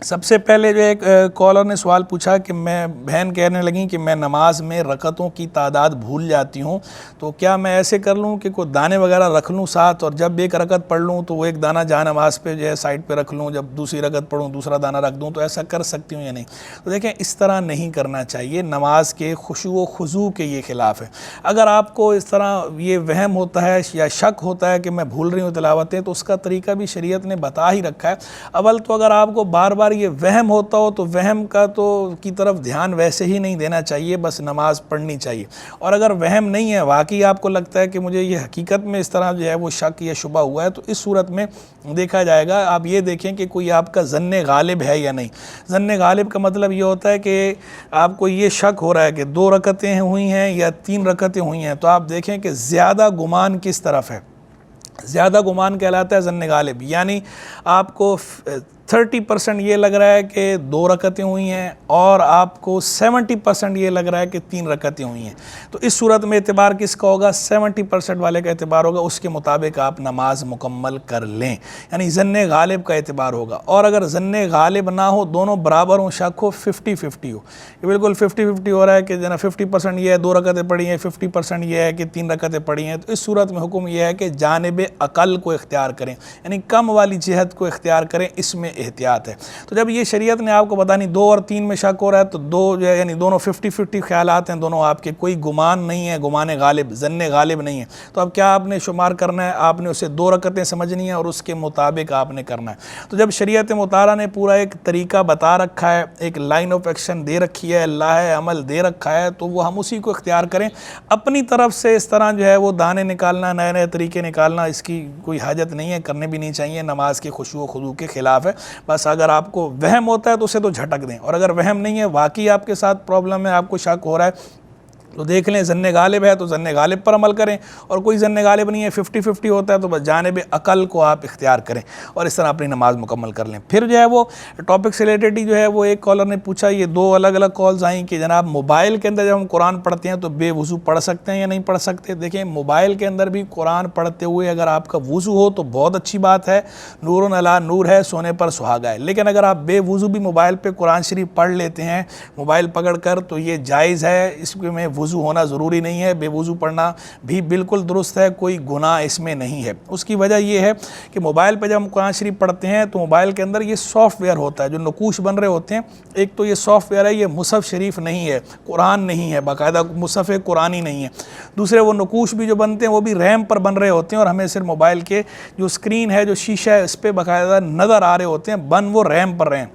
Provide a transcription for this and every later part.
سب سے پہلے جو ایک کالر نے سوال پوچھا کہ میں بہن کہنے لگیں کہ میں نماز میں رکعتوں کی تعداد بھول جاتی ہوں، تو کیا میں ایسے کر لوں کہ کوئی دانے وغیرہ رکھ لوں ساتھ، اور جب ایک رکعت پڑھ لوں تو وہ ایک دانہ جہاں نماز پہ جو ہے سائڈ پہ رکھ لوں، جب دوسری رکعت پڑھوں دوسرا دانہ رکھ دوں، تو ایسا کر سکتی ہوں یا نہیں؟ تو دیکھیں اس طرح نہیں کرنا چاہیے، نماز کے خشوع و خضوع کے یہ خلاف ہے۔ اگر آپ کو اس طرح یہ وہم ہوتا ہے یا شک ہوتا ہے کہ میں بھول رہی ہوں تلاوتیں، تو اس کا طریقہ بھی شریعت نے بتا ہی رکھا ہے۔ اول تو اگر آپ کو بار بار یہ وہم ہوتا ہو تو وہم کا تو کی طرف دھیان ویسے ہی نہیں دینا چاہیے، بس نماز پڑھنی چاہیے۔ اور اگر وہم نہیں ہے، واقعی آپ کو لگتا ہے کہ مجھے یہ حقیقت میں اس طرح جو ہے وہ شک یا شبہ ہوا ہے، تو اس صورت میں دیکھا جائے گا، آپ یہ دیکھیں کہ کوئی آپ کا ظن غالب ہے یا نہیں۔ ظن غالب کا مطلب یہ ہوتا ہے کہ آپ کو یہ شک ہو رہا ہے کہ 2 رکعتیں ہوئی ہیں یا 3 رکعتیں ہوئی ہیں، تو آپ دیکھیں کہ زیادہ گمان کس طرف ہے۔ زیادہ گمان کہلاتا ہے ظن غالب، یعنی آپ کو 30% یہ لگ رہا ہے کہ 2 رکعتیں ہوئی ہیں، اور آپ کو 70% یہ لگ رہا ہے کہ 3 رکعتیں ہوئی ہیں، تو اس صورت میں اعتبار کس کا ہوگا؟ 70% والے کا اعتبار ہوگا، اس کے مطابق آپ نماز مکمل کر لیں، یعنی ظن غالب کا اعتبار ہوگا۔ اور اگر ظن غالب نہ ہو، دونوں برابر ہوں، شک ہو، 50-50 ہو، یہ بالکل 50-50 ہو رہا ہے کہ جناب 50% یہ ہے 2 رکعتیں پڑھی ہیں، 50% یہ ہے کہ 3 رکعتیں پڑھی ہیں، تو اس صورت میں حکم یہ ہے کہ جانب اقل کو اختیار کریں، یعنی کم والی جہت کو اختیار کریں، اس میں احتیاط ہے۔ تو جب یہ شریعت نے آپ کو بتانی 2 اور 3 میں شک ہو رہا ہے، تو 2 جو ہے یعنی دونوں 50-50 خیالات ہیں، دونوں آپ کے، کوئی گمان نہیں ہے، گمان غالب، ظن غالب نہیں ہے، تو اب کیا آپ نے شمار کرنا ہے؟ آپ نے اسے 2 رکعتیں سمجھنی ہیں اور اس کے مطابق آپ نے کرنا ہے۔ تو جب شریعت مطالعہ نے پورا ایک طریقہ بتا رکھا ہے، ایک لائن آف ایکشن دے رکھی ہے، اللہ عمل دے رکھا ہے، تو وہ ہم اسی کو اختیار کریں۔ اپنی طرف سے اس طرح جو ہے وہ دانے نکالنا، نئے نئے طریقے نکالنا، اس کی کوئی حاجت نہیں ہے، کرنے بھی نہیں چاہیے، نماز کے خشوع و خضوع کے خلاف ہے۔ بس اگر آپ کو وہم ہوتا ہے تو اسے تو جھٹک دیں، اور اگر وہم نہیں ہے، واقعی آپ کے ساتھ پرابلم ہے، آپ کو شک ہو رہا ہے، تو دیکھ لیں ظن غالب ہے تو ظن غالب پر عمل کریں، اور کوئی ظن غالب نہیں ہے، 50-50 ہوتا ہے، تو بس جانب عقل کو آپ اختیار کریں، اور اس طرح اپنی نماز مکمل کر لیں۔ پھر جو ہے وہ ٹاپک سے ریلیٹڈ ہی جو ہے وہ ایک کالر نے پوچھا، یہ 2 الگ الگ کالز آئیں کہ جناب موبائل کے اندر جب ہم قرآن پڑھتے ہیں تو بے وضو پڑھ سکتے ہیں یا نہیں پڑھ سکتے؟ دیکھیں موبائل کے اندر بھی قرآن پڑھتے ہوئے اگر آپ کا وضو ہو تو بہت اچھی بات ہے، نور علی نور ہے، سونے پر سہاگا ہے، لیکن اگر آپ بے وضو بھی موبائل پہ قرآن شریف پڑھ لیتے ہیں موبائل پکڑ کر، تو یہ جائز ہے، اس میں وضو ہونا ضروری نہیں ہے، بے وضو پڑھنا بھی بالکل درست ہے، کوئی گناہ اس میں نہیں ہے۔ اس کی وجہ یہ ہے کہ موبائل پہ جب ہم قرآن شریف پڑھتے ہیں تو موبائل کے اندر یہ سافٹ ویئر ہوتا ہے، جو نقوش بن رہے ہوتے ہیں، ایک تو یہ سافٹ ویئر ہے، یہ مصحف شریف نہیں ہے، قرآن نہیں ہے، باقاعدہ مصحف قرآنی نہیں ہے۔ دوسرے وہ نقوش بھی جو بنتے ہیں وہ بھی ریم پر بن رہے ہوتے ہیں، اور ہمیں صرف موبائل کے جو اسکرین ہے، جو شیشہ ہے، اس پہ باقاعدہ نظر آ رہے ہوتے ہیں، بن وہ ریم پر رہے ہیں،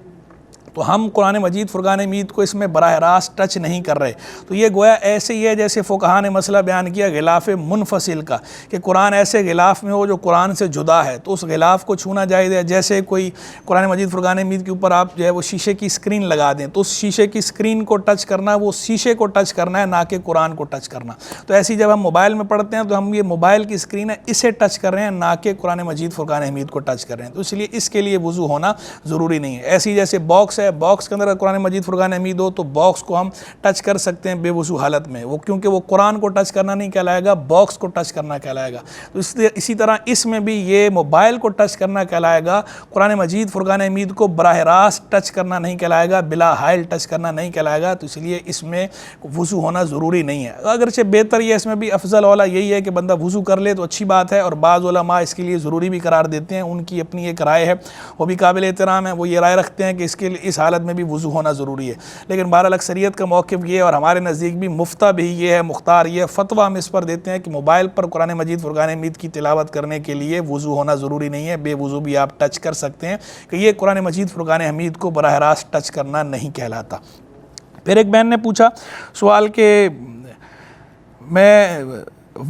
تو ہم قرآن مجید فرقان حمید کو اس میں براہ راست ٹچ نہیں کر رہے۔ تو یہ گویا ایسے ہی ہے جیسے فقہاء نے مسئلہ بیان کیا غلاف منفصل کا، کہ قرآن ایسے غلاف میں ہو جو قرآن سے جدا ہے، تو اس غلاف کو چھونا جائز ہے۔ جیسے کوئی قرآن مجید فرقان حمید کے اوپر آپ جو ہے وہ شیشے کی اسکرین لگا دیں، تو اس شیشے کی اسکرین کو ٹچ کرنا، وہ شیشے کو ٹچ کرنا ہے، نہ کہ قرآن کو ٹچ کرنا۔ تو ایسی جب ہم موبائل میں پڑھتے ہیں تو ہم یہ موبائل کی اسکرین ہے اسے ٹچ کر رہے ہیں، نہ کہ قرآن مجید فرقان حمید کو ٹچ کر رہے ہیں، تو اس لیے اس کے لیے وضو ہونا ضروری نہیں ہے۔ ایسی جیسے باکس ہے، باکس کے اندر قرآن مجید فرقان حمید ہو تو باکس کو ہم ٹچ کر سکتے ہیں بے وضو حالت میں، وہ کیونکہ وہ قرآن کو ٹچ کرنا نہیں کہلائے گا، باکس کو ٹچ کرنا کہلائے گا۔ تو اسی طرح اس میں بھی یہ موبائل کو ٹچ کرنا کہلائے گا، قرآن مجید فرقان حمید کو براہ راست ٹچ کرنا نہیں کہلائے گا، بلا حائل ٹچ کرنا نہیں کہلائے گا، تو اس لیے اس میں وضو ہونا ضروری نہیں ہے۔ اگرچہ بہتر یہ اس میں بھی افضل اولا یہی ہے کہ بندہ وضو کر لے تو اچھی بات ہے، اور بعض علماء اس کے لیے ضروری بھی قرار دیتے ہیں، ان کی اپنی ایک رائے ہے، وہ بھی قابل احترام ہے، وہ یہ رائے رکھتے ہیں کہ اس کے لیے اس حالت میں بھی وضو ہونا ضروری ہے۔ لیکن بہرحال اکثریت کا موقف یہ ہے، اور ہمارے نزدیک بھی مفتہ بھی یہ ہے، مختار یہ فتویٰ ہم اس پر دیتے ہیں کہ موبائل پر قرآن مجید فرقان حمید کی تلاوت کرنے کے لیے وضو ہونا ضروری نہیں ہے، بے وضو بھی آپ ٹچ کر سکتے ہیں، کہ یہ قرآن مجید فرقان حمید کو براہ راست ٹچ کرنا نہیں کہلاتا۔ پھر ایک بہن نے پوچھا سوال کہ میں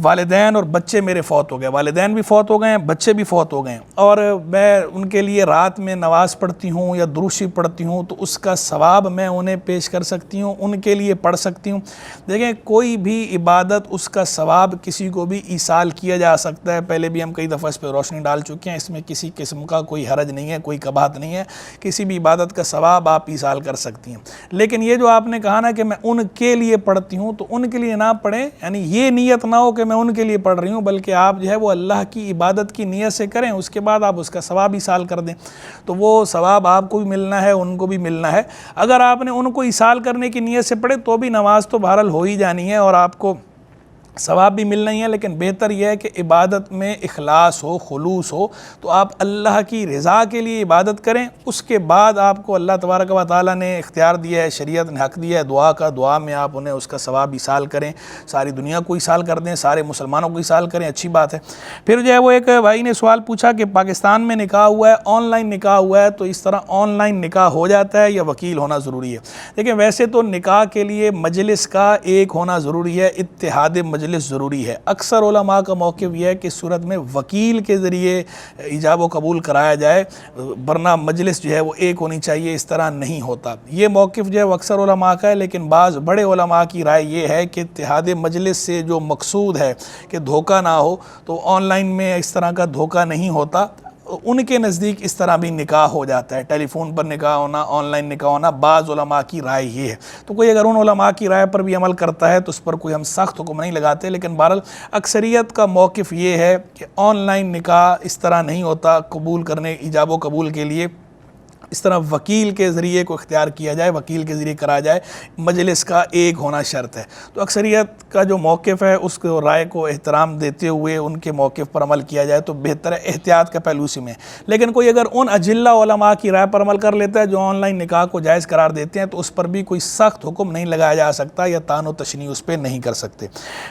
والدین اور بچے میرے فوت ہو گئے، والدین بھی فوت ہو گئے ہیں، بچے بھی فوت ہو گئے ہیں، اور میں ان کے لیے رات میں نماز پڑھتی ہوں یا درود شریف پڑھتی ہوں، تو اس کا ثواب میں انہیں پیش کر سکتی ہوں، ان کے لیے پڑھ سکتی ہوں؟ دیکھیں کوئی بھی عبادت اس کا ثواب کسی کو بھی ایصال کیا جا سکتا ہے، پہلے بھی ہم کئی دفعہ اس پہ روشنی ڈال چکے ہیں، اس میں کسی قسم کا کوئی حرج نہیں ہے، کوئی قباحت نہیں ہے، کسی بھی عبادت کا ثواب آپ ایصال کر سکتی ہیں۔ لیکن یہ جو آپ نے کہا نا کہ میں ان کے لیے پڑھتی ہوں، تو ان کے لیے نہ پڑھیں، یعنی یہ نیت نہ ہو کہ کہ میں ان کے لیے پڑھ رہی ہوں، بلکہ آپ جو ہے وہ اللہ کی عبادت کی نیت سے کریں، اس کے بعد آپ اس کا ثواب ایصال کر دیں، تو وہ ثواب آپ کو بھی ملنا ہے، ان کو بھی ملنا ہے۔ اگر آپ نے ان کو ایصال کرنے کی نیت سے پڑھے تو بھی نماز تو بہرحال ہو ہی جانی ہے اور آپ کو ثواب بھی ملنا ہی ہے، لیکن بہتر یہ ہے کہ عبادت میں اخلاص ہو، خلوص ہو، تو آپ اللہ کی رضا کے لیے عبادت کریں، اس کے بعد آپ کو اللہ تبارک و تعالیٰ نے اختیار دیا ہے، شریعت نے حق دیا ہے دعا کا، دعا میں آپ انہیں اس کا ثواب ایصال کریں، ساری دنیا کو ایصال کر دیں، سارے مسلمانوں کو ایصال کریں، اچھی بات ہے۔ پھر جو ہے وہ ایک بھائی نے سوال پوچھا کہ پاکستان میں نکاح ہوا ہے، آن لائن نکاح ہوا ہے، تو اس طرح آن لائن نکاح ہو جاتا ہے یا وکیل ہونا ضروری ہے؟ دیکھیں ویسے تو نکاح کے لیے مجلس کا ایک ہونا ضروری ہے، اتحاد مجلس ضروری ہے۔ اکثر علماء کا موقف یہ ہے کہ اس صورت میں وکیل کے ذریعے ایجاب و قبول کرایا جائے، ورنہ مجلس جو ہے وہ ایک ہونی چاہیے، اس طرح نہیں ہوتا۔ یہ موقف جو ہے وہ اکثر علماء کا ہے، لیکن بعض بڑے علماء کی رائے یہ ہے کہ اتحاد مجلس سے جو مقصود ہے کہ دھوکہ نہ ہو، تو آن لائن میں اس طرح کا دھوکہ نہیں ہوتا، ان کے نزدیک اس طرح بھی نکاح ہو جاتا ہے، ٹیلی فون پر نکاح ہونا، آن لائن نکاح ہونا، بعض علماء کی رائے یہ ہے۔ تو کوئی اگر ان علماء کی رائے پر بھی عمل کرتا ہے تو اس پر کوئی ہم سخت حکم نہیں لگاتے، لیکن بہرحال اکثریت کا موقف یہ ہے کہ آن لائن نکاح اس طرح نہیں ہوتا، قبول کرنے، ایجاب و قبول کے لیے اس طرح وکیل کے ذریعے کو اختیار کیا جائے، وکیل کے ذریعے کرا جائے، مجلس کا ایک ہونا شرط ہے۔ تو اکثریت کا جو موقف ہے اس کو رائے کو احترام دیتے ہوئے ان کے موقف پر عمل کیا جائے تو بہتر ہے، احتیاط کا پہلو اسی میں۔ لیکن کوئی اگر ان اجلہ علماء کی رائے پر عمل کر لیتا ہے جو آن لائن نکاح کو جائز قرار دیتے ہیں، تو اس پر بھی کوئی سخت حکم نہیں لگایا جا سکتا یا طعن و تشنیع اس پہ نہیں کر سکتے۔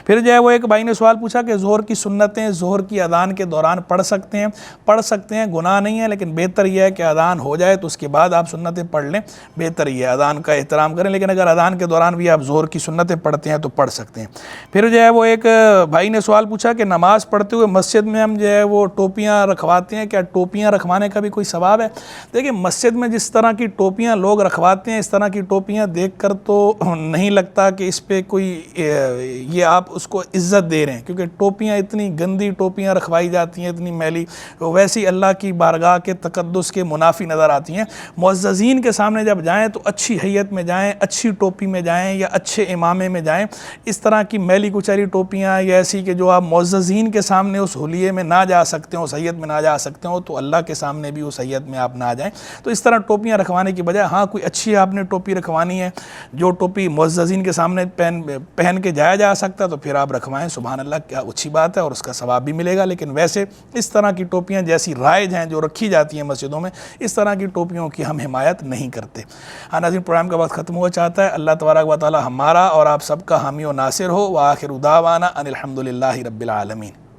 پھر جو ہے وہ ایک بھائی نے سوال پوچھا کہ ظہر کی سنتیں ظہر کی اذان کے دوران پڑھ سکتے ہیں، گناہ نہیں ہے، لیکن بہتر یہ ہے کہ اذان ہو جائے تو اس کے بعد آپ سنتیں پڑھ لیں، بہتر یہ ہے، اذان کا احترام کریں۔ لیکن اگر اذان کے دوران بھی آپ ظہر کی سنتیں پڑھتے ہیں تو پڑھ سکتے ہیں۔ پھر جو ہے وہ ایک بھائی نے سوال پوچھا کہ نماز پڑھتے ہوئے مسجد میں ہم جو ہے وہ ٹوپیاں رکھواتے ہیں، کیا ٹوپیاں رکھوانے کا بھی کوئی ثواب ہے؟ دیکھیں مسجد میں جس طرح کی ٹوپیاں لوگ رکھواتے ہیں، اس طرح کی ٹوپیاں دیکھ کر تو نہیں لگتا کہ اس پہ کوئی یہ آپ اس کو عزت دے رہے ہیں، کیونکہ ٹوپیاں اتنی گندی ٹوپیاں رکھوائی جاتی ہیں، اتنی میلی، ویسی اللہ کی بارگاہ کے تقدس کے منافی نظر آتی ہیں۔ معززین کے سامنے جب جائیں تو اچھی حیت میں جائیں، اچھی ٹوپی میں جائیں یا اچھے امامے میں جائیں۔ اس طرح کی میلی کچیلی ٹوپیاں یا ایسی کہ جو آپ معززین کے سامنے اس حلیے میں نہ جا سکتے ہوں، اس حیت میں نہ جا سکتے ہوں، تو اللہ کے سامنے بھی اس حیت میں آپ نہ جائیں۔ تو اس طرح ٹوپیاں رکھوانے کی بجائے ہاں کوئی اچھی آپ نے ٹوپی رکھوانی ہے، جو ٹوپی معززین کے سامنے پہن کے جایا جا سکتا تو پھر آپ رکھوائیں، سبحان اللہ، کیا اچھی بات ہے اور اس کا ثواب بھی ملے گا۔ لیکن ویسے اس طرح کی ٹوپیاں جیسی رائج ہیں جو رکھی جاتی ہیں مسجدوں میں، اس طرح کی ٹوپیوں کی ہم حمایت نہیں کرتے۔ ہاں ناظرین، پروگرام کا وقت ختم ہوا چاہتا ہے۔ اللہ تبارک و تعالی ہمارا اور آپ سب کا حامی و ناصر ہو۔ وآخر دعوانا ان الحمد للہ رب العالمین۔